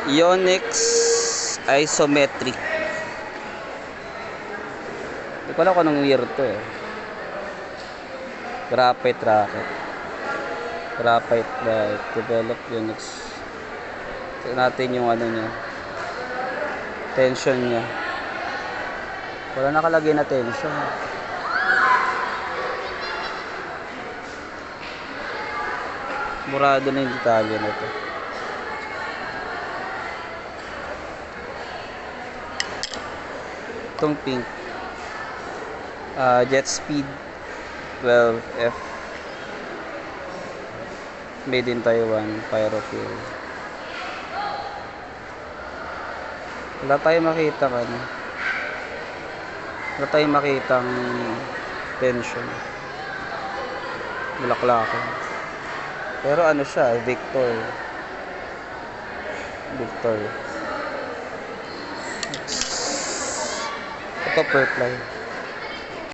Yonex isometric. Hindi ko alam kung anong year to eh. Graphite rocket. Graphite light. Develop Yonex. Tignan natin yung ano niya. Tension niya. Wala nakalagay na tension. Murado na yung detalye na ito. Itong pink. Jet Speed 12F. Made in Taiwan. Pyrofill. Wala tayong makita ka na. Wala tayong makitang tension. Bulaklakan. Pero ano siya, Victor. Ito purple.